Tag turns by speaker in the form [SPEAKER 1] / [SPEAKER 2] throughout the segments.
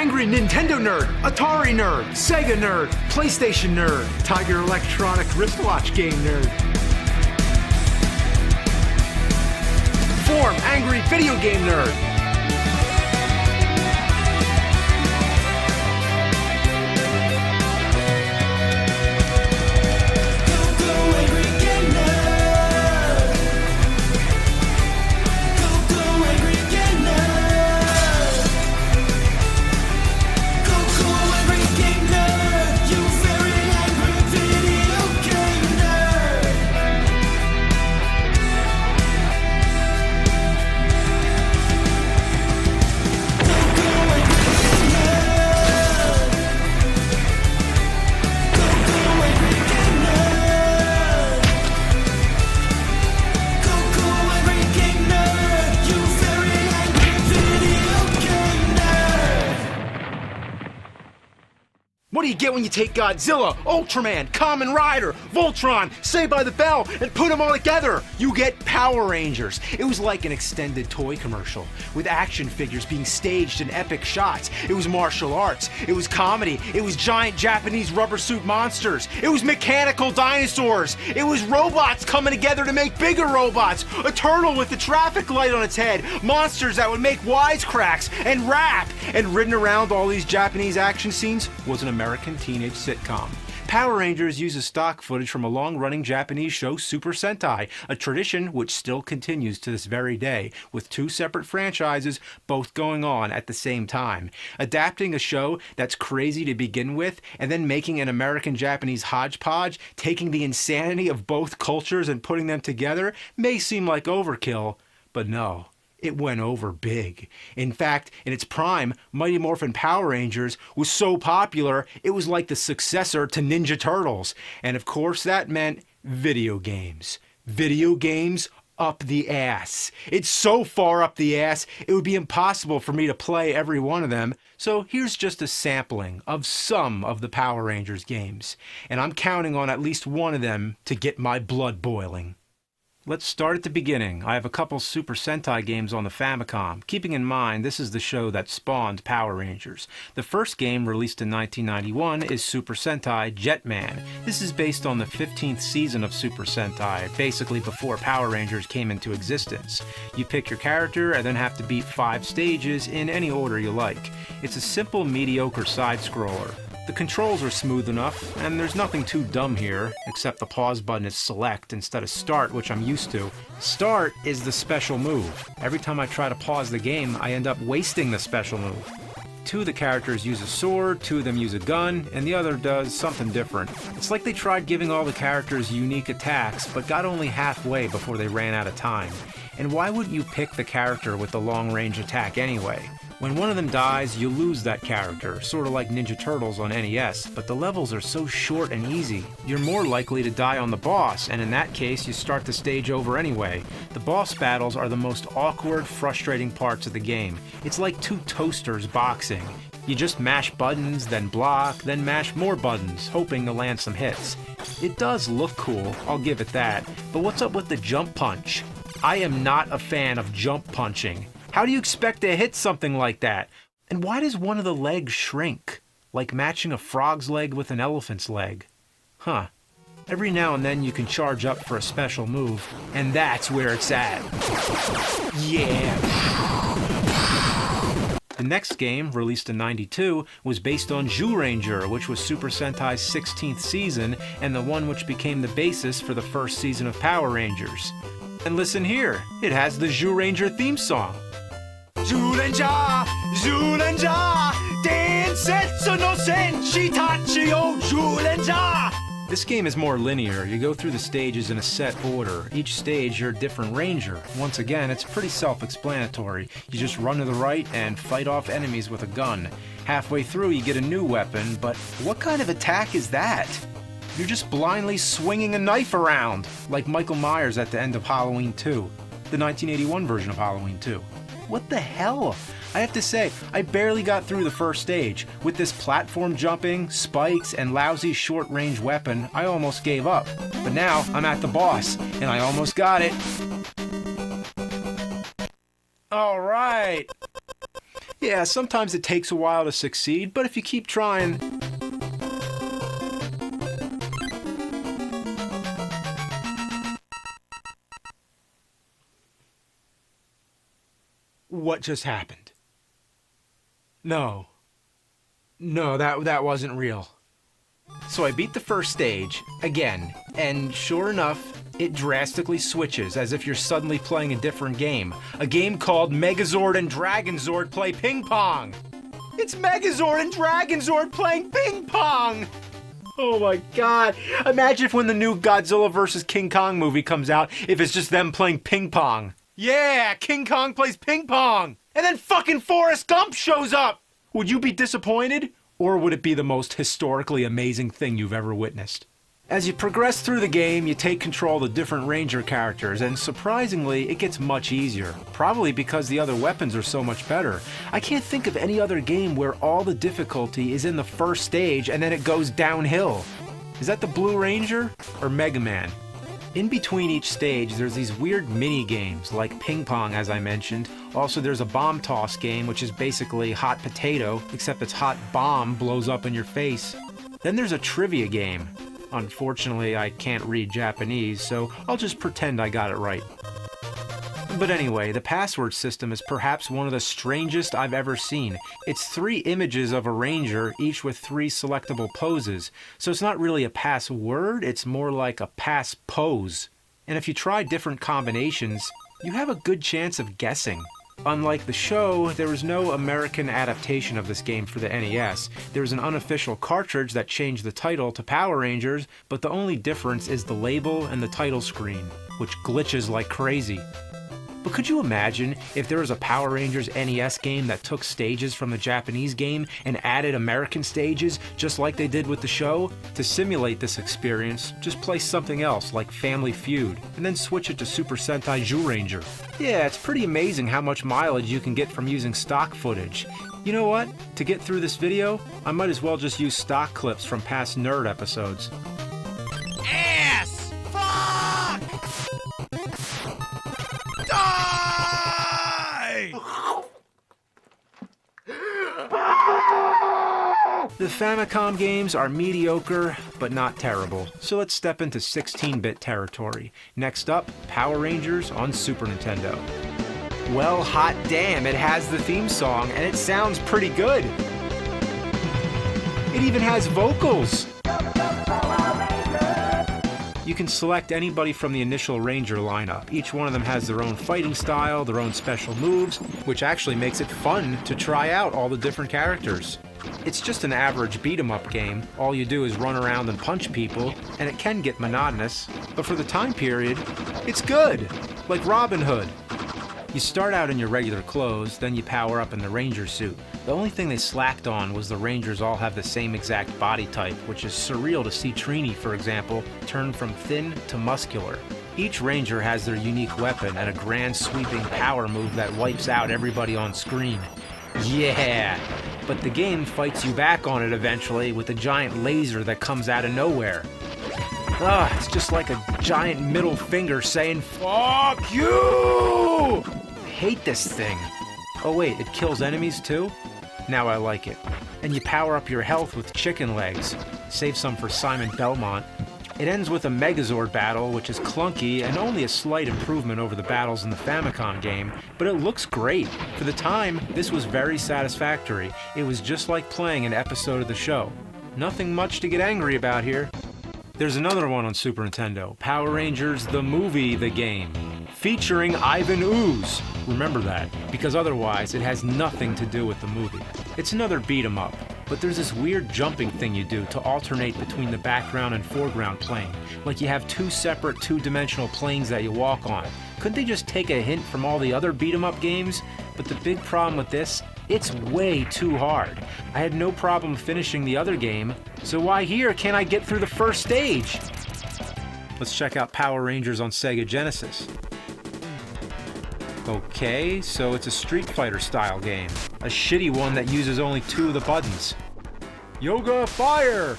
[SPEAKER 1] Angry Nintendo nerd, Atari nerd, Sega nerd, PlayStation nerd, Tiger Electronic wristwatch game nerd. Form Angry video game nerd. What do you get when you take Godzilla, Ultraman, Kamen Rider, Voltron, Saved by the Bell, and put them all together? You get Power Rangers. It was like an extended toy commercial, with action figures being staged in epic shots. It was martial arts. It was comedy. It was giant Japanese rubber suit monsters. It was mechanical dinosaurs. It was robots coming together to make bigger robots. A turtle with a traffic light on its head. Monsters that would make wisecracks and rap. And ridden around all these Japanese action scenes was an American teenage sitcom. Power Rangers uses stock footage from a long-running Japanese show, Super Sentai, a tradition which still continues to this very day, with two separate franchises both going on at the same time. Adapting a show that's crazy to begin with, and then making an American-Japanese hodgepodge, taking the insanity of both cultures and putting them together, may seem like overkill, but no. It went over big. In fact, in its prime, Mighty Morphin Power Rangers was so popular, it was like the successor to Ninja Turtles. And of course, that meant video games. Video games up the ass. It's so far up the ass, it would be impossible for me to play every one of them. So here's just a sampling of some of the Power Rangers games. And I'm counting on at least one of them to get my blood boiling. Let's start at the beginning. I have a couple Super Sentai games on the Famicom, keeping in mind this is the show that spawned Power Rangers. The first game, released in 1991, is Super Sentai Jetman. This is based on the 15th season of Super Sentai, basically before Power Rangers came into existence. You pick your character and then have to beat 5 stages in any order you like. It's a simple, mediocre side-scroller. The controls are smooth enough, and there's nothing too dumb here, except the pause button is select instead of start, which I'm used to. Start is the special move. Every time I try to pause the game, I end up wasting the special move. 2 of the characters use a sword, 2 of them use a gun, and the other does something different. It's like they tried giving all the characters unique attacks, but got only halfway before they ran out of time. And why wouldn't you pick the character with the long-range attack anyway? When one of them dies, you lose that character, sort of like Ninja Turtles on NES, but the levels are so short and easy. You're more likely to die on the boss, and in that case, you start the stage over anyway. The boss battles are the most awkward, frustrating parts of the game. It's like 2 toasters boxing. You just mash buttons, then block, then mash more buttons, hoping to land some hits. It does look cool, I'll give it that, but what's up with the jump punch? I am not a fan of jump punching. How do you expect to hit something like that? And why does one of the legs shrink? Like matching a frog's leg with an elephant's leg. Huh. Every now and then you can charge up for a special move, and that's where it's at. Yeah. The next game, released in '92, was based on Zyuranger, which was Super Sentai's 16th season, and the one which became the basis for the first season of Power Rangers. And listen here, it has the Zyuranger theme song. Zyuranger, Zyuranger, Densetsu no Senshi Tachi o Zyuranger. This game is more linear. You go through the stages in a set order. Each stage, you're a different ranger. Once again, it's pretty self-explanatory. You just run to the right and fight off enemies with a gun. Halfway through, you get a new weapon, but what kind of attack is that? You're just blindly swinging a knife around, like Michael Myers at the end of Halloween 2, the 1981 version of Halloween 2. What the hell? I have to say, I barely got through the first stage. With this platform jumping, spikes, and lousy short-range weapon, I almost gave up. But now, I'm at the boss, and I almost got it. Alright! Yeah, sometimes it takes a while to succeed, but if you keep trying... What just happened? No, that wasn't real. So I beat the first stage, again, and sure enough, it drastically switches as if you're suddenly playing a different game. A game called Megazord and Dragonzord Play Ping Pong! It's Megazord and Dragonzord playing ping pong! Oh my god. Imagine if when the new Godzilla vs. King Kong movie comes out, if it's just them playing ping pong. Yeah, King Kong plays ping pong! And then fucking Forrest Gump shows up! Would you be disappointed? Or would it be the most historically amazing thing you've ever witnessed? As you progress through the game, you take control of the different Ranger characters, and surprisingly, it gets much easier. Probably because the other weapons are so much better. I can't think of any other game where all the difficulty is in the first stage and then it goes downhill. Is that the Blue Ranger or Mega Man? In between each stage, there's these weird mini-games, like ping pong, as I mentioned. Also, there's a bomb toss game, which is basically hot potato, except its hot bomb blows up in your face. Then there's a trivia game. Unfortunately, I can't read Japanese, so I'll just pretend I got it right. But anyway, the password system is perhaps one of the strangest I've ever seen. It's 3 images of a ranger, each with 3 selectable poses. So it's not really a password, it's more like a pass pose. And if you try different combinations, you have a good chance of guessing. Unlike the show, there was no American adaptation of this game for the NES. There was an unofficial cartridge that changed the title to Power Rangers, but the only difference is the label and the title screen, which glitches like crazy. But could you imagine if there was a Power Rangers NES game that took stages from the Japanese game and added American stages just like they did with the show? To simulate this experience, just play something else like Family Feud, and then switch it to Super Sentai Zyuranger. Yeah, it's pretty amazing how much mileage you can get from using stock footage. You know what? To get through this video, I might as well just use stock clips from past nerd episodes.
[SPEAKER 2] Ass! Fuck! Die!
[SPEAKER 1] The Famicom games are mediocre, but not terrible. So let's step into 16-bit territory. Next up, Power Rangers on Super Nintendo. Well, hot damn, it has the theme song, and it sounds pretty good. It even has vocals. You can select anybody from the initial Ranger lineup. Each one of them has their own fighting style, their own special moves, which actually makes it fun to try out all the different characters. It's just an average beat-em-up game. All you do is run around and punch people, and it can get monotonous, but for the time period, it's good, like Robin Hood. You start out in your regular clothes, then you power up in the Ranger suit. The only thing they slacked on was the Rangers all have the same exact body type, which is surreal to see Trini, for example, turn from thin to muscular. Each Ranger has their unique weapon and a grand sweeping power move that wipes out everybody on screen. Yeah! But the game fights you back on it eventually with a giant laser that comes out of nowhere. Ugh, it's just like a giant middle finger saying, "Fuck you!" I hate this thing. Oh wait, it kills enemies too? Now I like it. And you power up your health with chicken legs. Save some for Simon Belmont. It ends with a Megazord battle, which is clunky and only a slight improvement over the battles in the Famicom game, but it looks great. For the time, this was very satisfactory. It was just like playing an episode of the show. Nothing much to get angry about here. There's another one on Super Nintendo, Power Rangers the Movie the Game, featuring Ivan Ooze. Remember that, because otherwise it has nothing to do with the movie. It's another beat 'em up, but there's this weird jumping thing you do to alternate between the background and foreground plane, like you have 2 separate 2-dimensional planes that you walk on. Couldn't they just take a hint from all the other beat 'em up games? But the big problem with this, it's way too hard. I had no problem finishing the other game, so why here can't I get through the first stage? Let's check out Power Rangers on Sega Genesis. Okay, so it's a Street Fighter style game. A shitty one that uses only 2 of the buttons. Yoga Fire!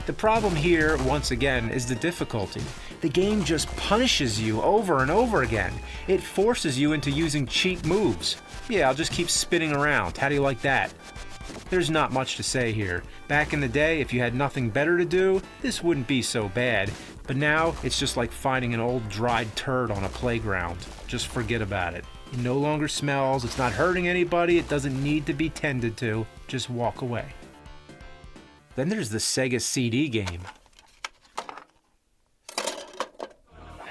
[SPEAKER 1] The problem here, once again, is the difficulty. The game just punishes you over and over again. It forces you into using cheap moves. Yeah, I'll just keep spinning around. How do you like that? There's not much to say here. Back in the day, if you had nothing better to do, this wouldn't be so bad. But now, it's just like finding an old dried turd on a playground. Just forget about it. It no longer smells, it's not hurting anybody, it doesn't need to be tended to. Just walk away. Then there's the Sega CD game.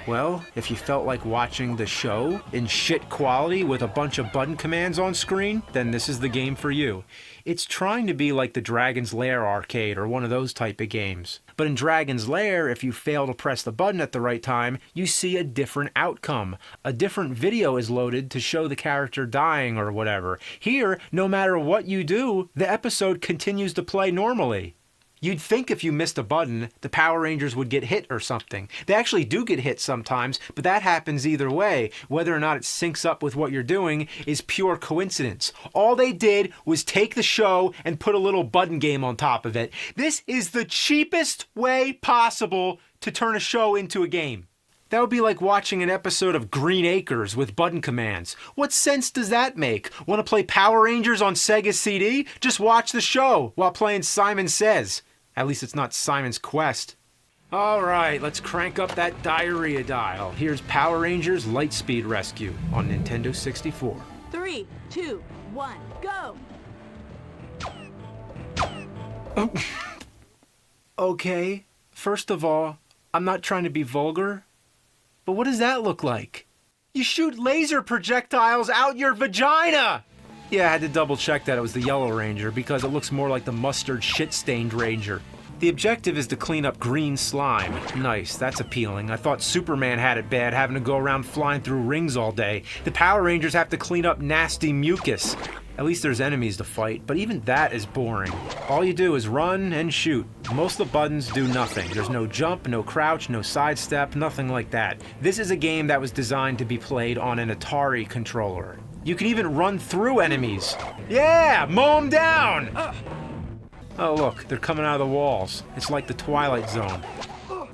[SPEAKER 1] Well, if you felt like watching the show in shit quality with a bunch of button commands on screen, then this is the game for you. It's trying to be like the Dragon's Lair arcade or one of those type of games. But in Dragon's Lair, if you fail to press the button at the right time, you see a different outcome. A different video is loaded to show the character dying or whatever. Here, no matter what you do, the episode continues to play normally. You'd think if you missed a button, the Power Rangers would get hit or something. They actually do get hit sometimes, but that happens either way. Whether or not it syncs up with what you're doing is pure coincidence. All they did was take the show and put a little button game on top of it. This is the cheapest way possible to turn a show into a game. That would be like watching an episode of Green Acres with button commands. What sense does that make? Want to play Power Rangers on Sega CD? Just watch the show while playing Simon Says. At least it's not Simon's Quest. Alright, let's crank up that diarrhea dial. Here's Power Rangers Lightspeed Rescue on Nintendo 64.
[SPEAKER 3] 3, 2, 1, go!
[SPEAKER 1] Oh. Okay, first of all, I'm not trying to be vulgar, but what does that look like? You shoot laser projectiles out your vagina! Yeah, I had to double check that it was the Yellow Ranger because it looks more like the mustard shit-stained Ranger. The objective is to clean up green slime. Nice, that's appealing. I thought Superman had it bad having to go around flying through rings all day. The Power Rangers have to clean up nasty mucus. At least there's enemies to fight, but even that is boring. All you do is run and shoot. Most of the buttons do nothing. There's no jump, no crouch, no sidestep, nothing like that. This is a game that was designed to be played on an Atari controller. You can even run through enemies. Yeah, mow them down! Oh look, they're coming out of the walls. It's like the Twilight Zone.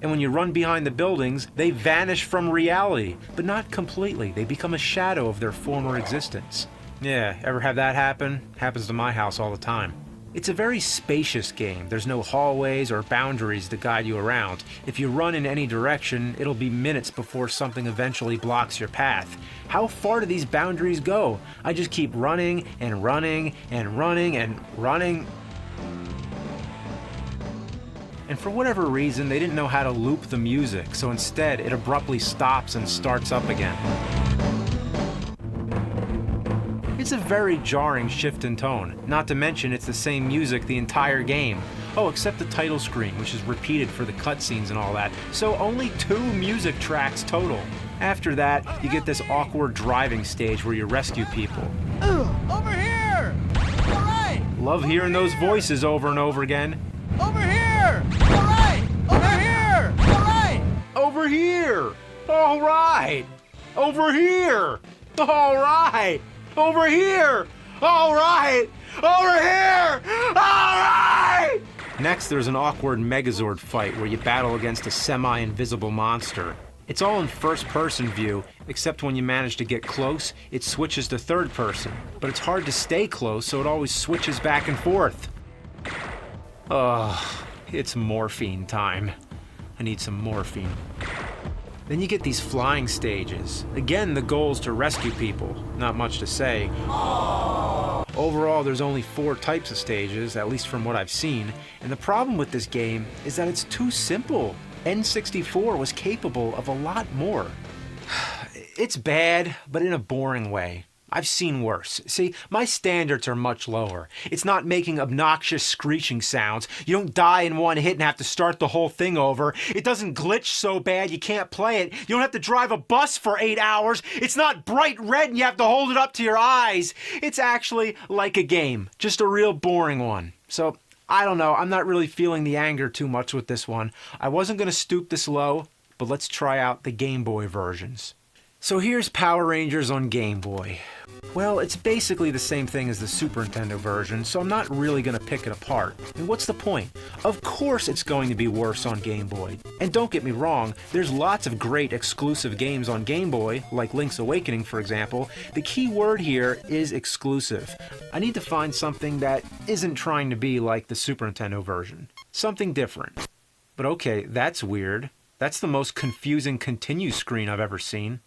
[SPEAKER 1] And when you run behind the buildings, they vanish from reality. But not completely, they become a shadow of their former existence. Yeah, ever have that happen? Happens to my house all the time. It's a very spacious game. There's no hallways or boundaries to guide you around. If you run in any direction, it'll be minutes before something eventually blocks your path. How far do these boundaries go? I just keep running and running and running and running. And for whatever reason, they didn't know how to loop the music, so instead it abruptly stops and starts up again. It's a very jarring shift in tone, not to mention it's the same music the entire game. Oh, except the title screen, which is repeated for the cutscenes and all that, so only 2 music tracks total. After that, you get this awkward driving stage where you rescue people.
[SPEAKER 2] Over here! All right!
[SPEAKER 1] Love hearing those voices over and over again.
[SPEAKER 2] Over here! All right! Over here! All right!
[SPEAKER 1] Over here! All right! Over here! All right! Over here! All right! Over here! All right! Next, there's an awkward Megazord fight where you battle against a semi-invisible monster. It's all in first-person view, except when you manage to get close, it switches to third person. But it's hard to stay close, so it always switches back and forth. Ugh, it's morphine time. I need some morphine. Then you get these flying stages. Again, the goal is to rescue people. Not much to say. Overall, there's only 4 types of stages, at least from what I've seen. And the problem with this game is that it's too simple. N64 was capable of a lot more. It's bad, but in a boring way. I've seen worse. See, my standards are much lower. It's not making obnoxious screeching sounds. You don't die in one hit and have to start the whole thing over. It doesn't glitch so bad you can't play it. You don't have to drive a bus for 8 hours. It's not bright red and you have to hold it up to your eyes. It's actually like a game, just a real boring one. So, I don't know, I'm not really feeling the anger too much with this one. I wasn't going to stoop this low, but let's try out the Game Boy versions. So here's Power Rangers on Game Boy. Well, it's basically the same thing as the Super Nintendo version, so I'm not really going to pick it apart. And what's the point? Of course it's going to be worse on Game Boy. And don't get me wrong, there's lots of great exclusive games on Game Boy, like Link's Awakening for example. The key word here is exclusive. I need to find something that isn't trying to be like the Super Nintendo version. Something different. But okay, that's weird. That's the most confusing continue screen I've ever seen.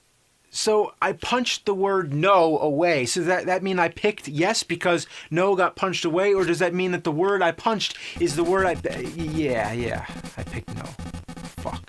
[SPEAKER 1] So I punched the word no away. So does that mean I picked yes because no got punched away? Or does that mean that the word I punched is the word Yeah, I picked no. Fuck.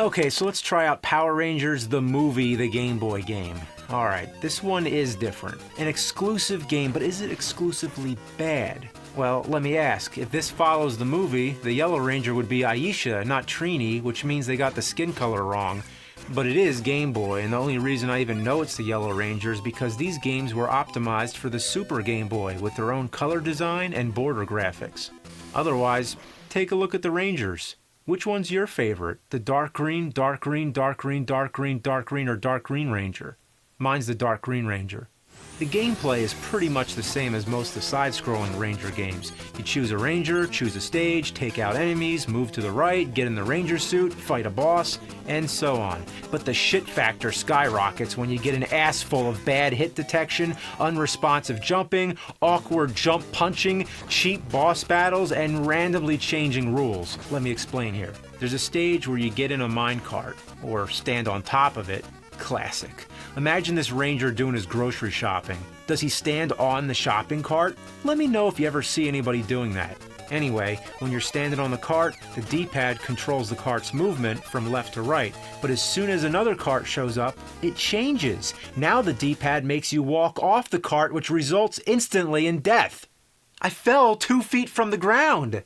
[SPEAKER 1] Okay, so let's try out Power Rangers, the movie, the Game Boy game. Alright, this one is different. An exclusive game, but is it exclusively bad? Well, let me ask, if this follows the movie, the Yellow Ranger would be Aisha, not Trini, which means they got the skin color wrong. But it is Game Boy, and the only reason I even know it's the Yellow Ranger is because these games were optimized for the Super Game Boy with their own color design and border graphics. Otherwise, take a look at the Rangers. Which one's your favorite? The dark green, dark green, dark green, dark green, dark green, or dark green Ranger? Mine's the dark green Ranger. The gameplay is pretty much the same as most of the side-scrolling Ranger games. You choose a Ranger, choose a stage, take out enemies, move to the right, get in the Ranger suit, fight a boss, and so on. But the shit factor skyrockets when you get an ass full of bad hit detection, unresponsive jumping, awkward jump punching, cheap boss battles, and randomly changing rules. Let me explain here. There's a stage where you get in a minecart, or stand on top of it. Classic. Imagine this Ranger doing his grocery shopping. Does he stand on the shopping cart? Let me know if you ever see anybody doing that. Anyway, when you're standing on the cart, the D-pad controls the cart's movement from left to right, but as soon as another cart shows up, it changes. Now the D-pad makes you walk off the cart, which results instantly in death. I fell 2 feet from the ground.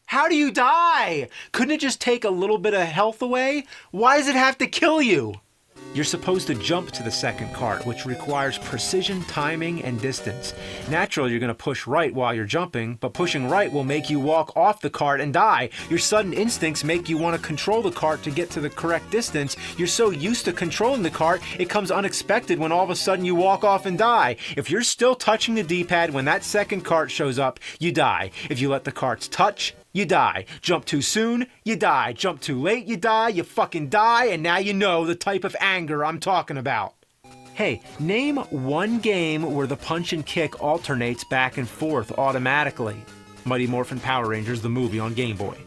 [SPEAKER 1] How do you die? Couldn't it just take a little bit of health away? Why does it have to kill you? You're supposed to jump to the second cart, which requires precision, timing, and distance. Naturally, you're going to push right while you're jumping, but pushing right will make you walk off the cart and die. Your sudden instincts make you want to control the cart to get to the correct distance. You're so used to controlling the cart, it comes unexpected when all of a sudden you walk off and die. If you're still touching the D-pad when that second cart shows up, you die. If you let the carts touch, you die. Jump too soon, you die. Jump too late, you die. You fucking die, and now you know the type of anger I'm talking about. Hey, name one game where the punch and kick alternates back and forth automatically. Mighty Morphin Power Rangers, the movie on Game Boy.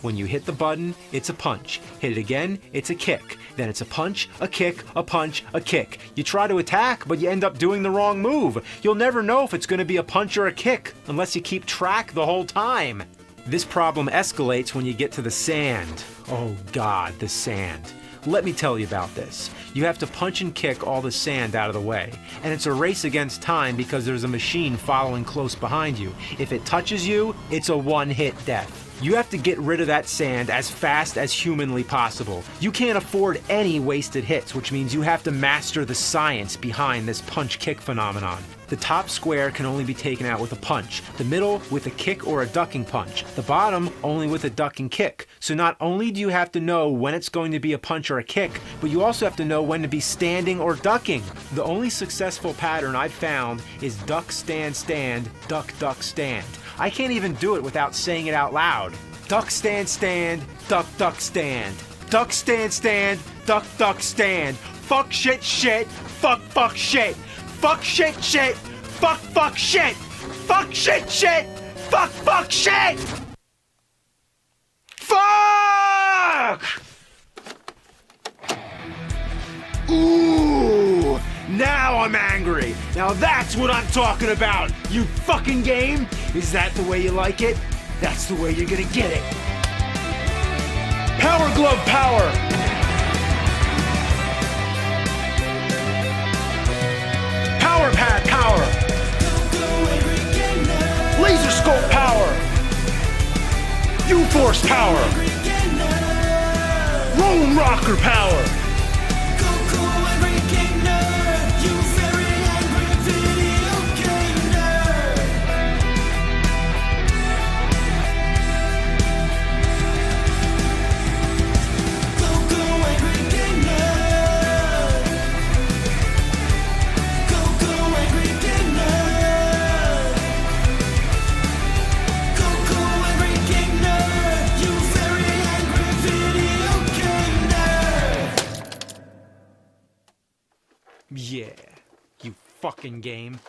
[SPEAKER 1] When you hit the button, it's a punch. Hit it again, it's a kick. Then it's a punch, a kick, a punch, a kick. You try to attack, but you end up doing the wrong move. You'll never know if it's going to be a punch or a kick, unless you keep track the whole time. This problem escalates when you get to the sand. Oh God, the sand. Let me tell you about this. You have to punch and kick all the sand out of the way. And it's a race against time because there's a machine following close behind you. If it touches you, it's a one-hit death. You have to get rid of that sand as fast as humanly possible. You can't afford any wasted hits, which means you have to master the science behind this punch-kick phenomenon. The top square can only be taken out with a punch, the middle with a kick or a ducking punch, the bottom only with a ducking kick. So not only do you have to know when it's going to be a punch or a kick, but you also have to know when to be standing or ducking. The only successful pattern I've found is duck, stand, duck, duck, stand. I can't even do it without saying it out loud. Duck, stand, duck, duck, stand. Duck, stand, duck, duck, stand. Fuck, shit, fuck, shit. Fuck, shit, fuck, shit. Fuck, shit, fuck, shit. Fuck! Ooh! Now I'm angry. Now that's what I'm talking about. You fucking game? Is that the way you like it? That's the way you're gonna get it. Power glove power. Power pad power. Laser scope power. U-force power. Rolling rocker power. fucking game.